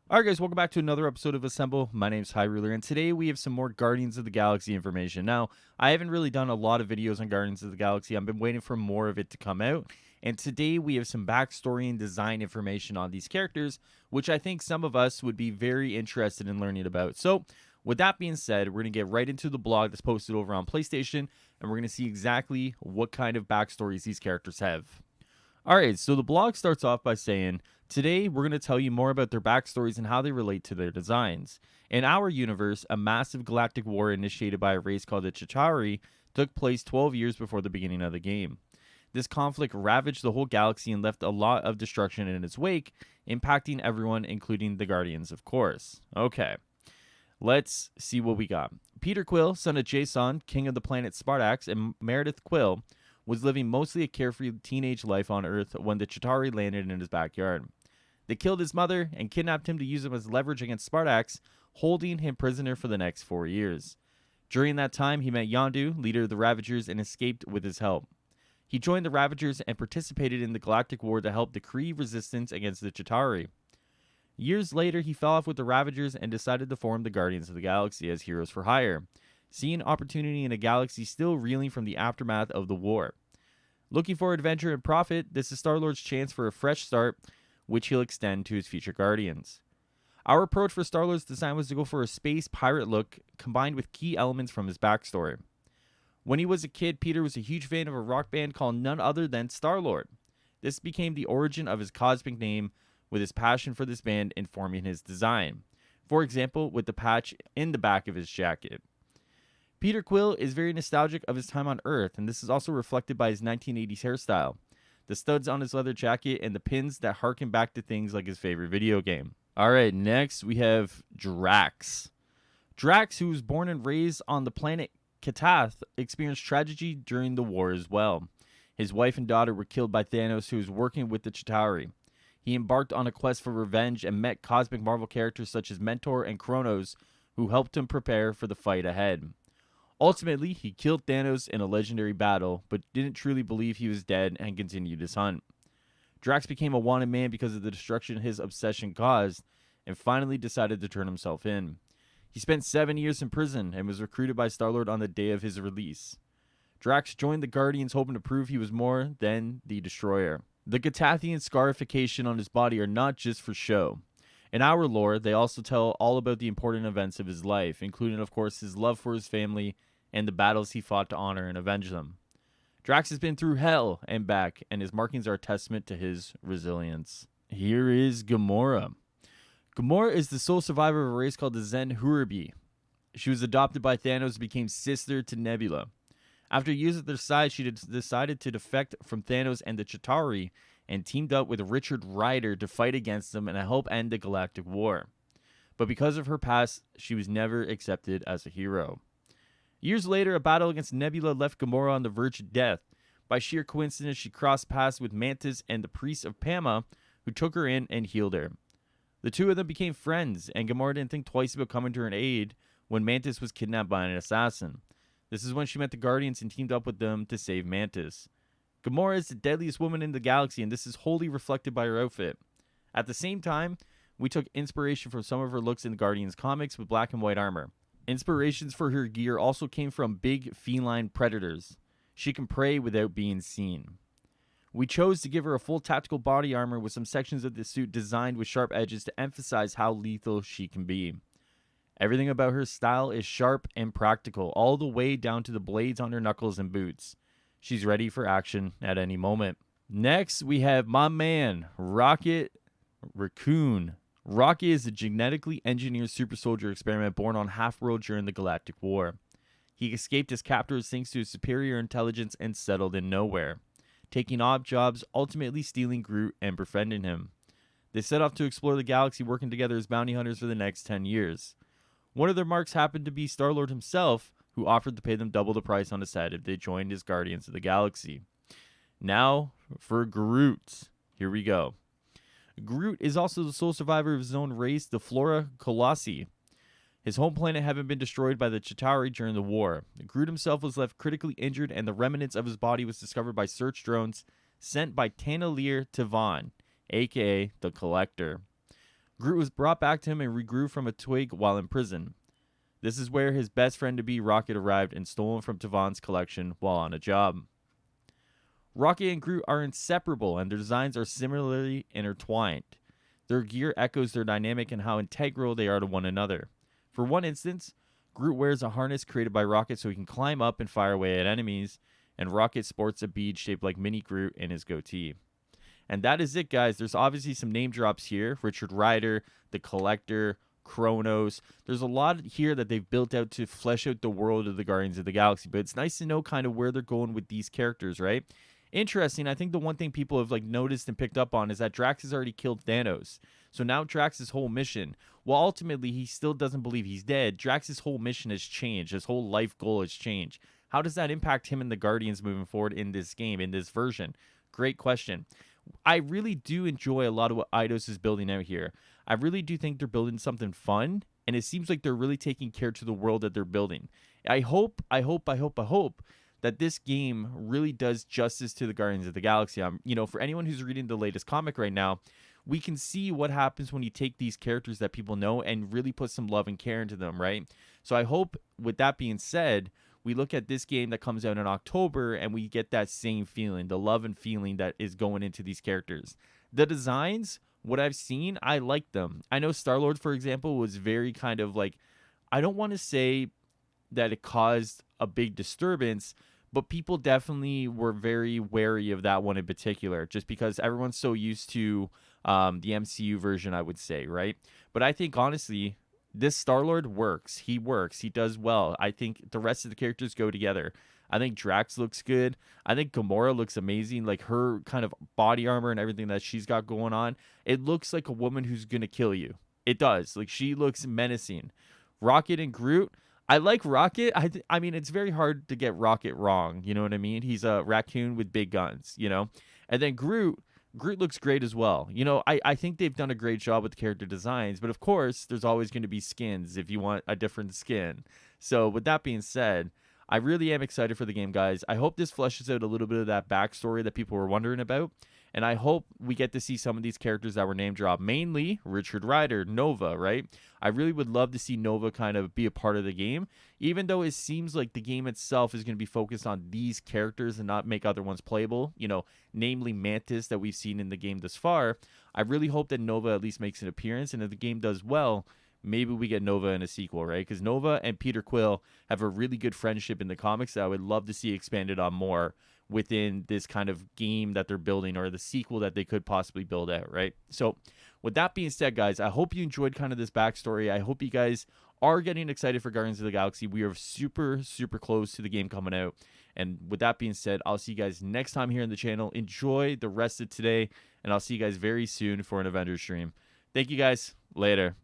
Alright guys, welcome back to another episode of Assemble. My name's Hyrule, and today we have some more Guardians of the Galaxy information. Now, I haven't really done a lot of videos on Guardians of the Galaxy. I've been waiting for more of it to come out, and today we have some backstory and design information on these characters, which I think some of us would be very interested in learning about. So, with that being said, we're going to get right into the blog that's posted over on PlayStation, and we're going to see exactly what kind of backstories these characters have. Alright, so the blog starts off by saying, today we're going to tell you more about their backstories and how they relate to their designs. In our universe, a massive galactic war initiated by a race called the Chitauri took place 12 years before the beginning of the game. This conflict ravaged the whole galaxy and left a lot of destruction in its wake, impacting everyone, including the Guardians, of course. Okay, let's see what we got. Peter Quill, son of Jason, king of the planet Spartax, and Meredith Quill, was living mostly a carefree teenage life on Earth when the Chitauri landed in his backyard. They killed his mother and kidnapped him to use him as leverage against Spartax, holding him prisoner for the next 4 years. During that time, he met Yondu, leader of the Ravagers, and escaped with his help. He joined the Ravagers and participated in the Galactic War to help decree resistance against the Chitauri. Years later, he fell off with the Ravagers and decided to form the Guardians of the Galaxy as heroes for hire, seeing opportunity in a galaxy still reeling from the aftermath of the war. Looking for adventure and profit, this is Star-Lord's chance for a fresh start, which he'll extend to his future Guardians. Our approach for Star-Lord's design was to go for a space pirate look combined with key elements from his backstory. When he was a kid, Peter was a huge fan of a rock band called none other than Star-Lord. This became the origin of his cosmic name, with his passion for this band informing his design. For example, with the patch in the back of his jacket. Peter Quill is very nostalgic of his time on Earth, and this is also reflected by his 1980s hairstyle, the studs on his leather jacket, and the pins that harken back to things like his favorite video game. Alright, next we have Drax. Drax, who was born and raised on the planet Katath, experienced tragedy during the war as well. His wife and daughter were killed by Thanos, who was working with the Chitauri. He embarked on a quest for revenge and met cosmic Marvel characters such as Mentor and Kronos, who helped him prepare for the fight ahead. Ultimately, he killed Thanos in a legendary battle, but didn't truly believe he was dead and continued his hunt. Drax became a wanted man because of the destruction his obsession caused, and finally decided to turn himself in. He spent 7 years in prison and was recruited by Star-Lord on the day of his release. Drax joined the Guardians hoping to prove he was more than the Destroyer. The Catathian scarification on his body are not just for show. In our lore, they also tell all about the important events of his life, including, of course, his love for his family and the battles he fought to honor and avenge them. Drax has been through hell and back, and his markings are a testament to his resilience. Here is Gamora. Gamora is the sole survivor of a race called the Zen Hurabi. She was adopted by Thanos and became sister to Nebula. After years at their side, she decided to defect from Thanos and the Chitauri and teamed up with Richard Rider to fight against them and help end the Galactic War. But because of her past, she was never accepted as a hero. Years later, a battle against Nebula left Gamora on the verge of death. By sheer coincidence, she crossed paths with Mantis and the priest of Pama, who took her in and healed her. The two of them became friends, and Gamora didn't think twice about coming to her aid when Mantis was kidnapped by an assassin. This is when she met the Guardians and teamed up with them to save Mantis. Gamora is the deadliest woman in the galaxy, and this is wholly reflected by her outfit. At the same time, we took inspiration from some of her looks in the Guardians comics with black and white armor. Inspirations for her gear also came from big feline predators. She can prey without being seen. We chose to give her a full tactical body armor with some sections of the suit designed with sharp edges to emphasize how lethal she can be. Everything about her style is sharp and practical, all the way down to the blades on her knuckles and boots. She's ready for action at any moment. Next, we have my man, Rocket Raccoon. Rocket is a genetically engineered super soldier experiment born on Half-World during the Galactic War. He escaped his captors thanks to his superior intelligence and settled in nowhere, taking odd jobs, ultimately stealing Groot and befriending him. They set off to explore the galaxy, working together as bounty hunters for the next 10 years. One of their marks happened to be Star-Lord himself, who offered to pay them double the price on his head if they joined his Guardians of the Galaxy. Now for Groot. Here we go. Groot is also the sole survivor of his own race, the Flora Colossi. His home planet having been destroyed by the Chitauri during the war. Groot himself was left critically injured, and the remnants of his body was discovered by search drones sent by Tanalier Tivan, aka the Collector. Groot was brought back to him and regrew from a twig while in prison. This is where his best friend to be, Rocket, arrived and stole him from Tavon's collection while on a job. Rocket and Groot are inseparable, and their designs are similarly intertwined. Their gear echoes their dynamic and how integral they are to one another. For one instance, Groot wears a harness created by Rocket so he can climb up and fire away at enemies, and Rocket sports a bead shaped like Mini Groot in his goatee. And that is it, guys. There's obviously some name drops here. Richard Rider, the Collector, Kronos. There's a lot here that they've built out to flesh out the world of the Guardians of the Galaxy, but it's nice to know kind of where they're going with these characters, right? Interesting. I think the one thing people have noticed and picked up on is that Drax has already killed Thanos. So now Drax's whole mission, while ultimately he still doesn't believe he's dead, Drax's whole mission has changed. His whole life goal has changed. How does that impact him and the Guardians moving forward in this game, in this version? Great question. I really do enjoy a lot of what Eidos is building out here. I really do think they're building something fun, and it seems like they're really taking care to the world that they're building. I hope that this game really does justice to the Guardians of the Galaxy. For anyone who's reading the latest comic right now, we can see what happens when you take these characters that people know and really put some love and care into them, right? So I hope, with that being said, we look at this game that comes out in October and we get that same feeling, the love and feeling that is going into these characters. The designs, what I've seen, I like them. I know Star-Lord, for example, was very kind of I don't want to say that it caused a big disturbance, but people definitely were very wary of that one in particular, just because everyone's so used to the MCU version, I would say, right? But I think, honestly, this Star-Lord works. He works. He does well. I think the rest of the characters go together. I think Drax looks good. I think Gamora looks amazing. Her kind of body armor and everything that she's got going on, it looks like a woman who's going to kill you. It does. She looks menacing. Rocket and Groot, I like Rocket. I mean, it's very hard to get Rocket wrong. You know what I mean? He's a raccoon with big guns, And then Groot looks great as well. I think they've done a great job with the character designs, but of course, there's always going to be skins if you want a different skin. So with that being said, I really am excited for the game, guys. I hope this fleshes out a little bit of that backstory that people were wondering about. And I hope we get to see some of these characters that were name dropped, mainly Richard Rider, Nova, right? I really would love to see Nova kind of be a part of the game, even though it seems like the game itself is going to be focused on these characters and not make other ones playable, namely Mantis that we've seen in the game thus far. I really hope that Nova at least makes an appearance, and if the game does well, maybe we get Nova in a sequel, right? Because Nova and Peter Quill have a really good friendship in the comics that I would love to see expanded on more within this kind of game that they're building, or the sequel that they could possibly build out, right? So with that being said, guys, I hope you enjoyed kind of this backstory. I hope you guys are getting excited for Guardians of the Galaxy. We are super, super close to the game coming out. And with that being said, I'll see you guys next time here on the channel. Enjoy the rest of today, and I'll see you guys very soon for an Avengers stream. Thank you, guys. Later.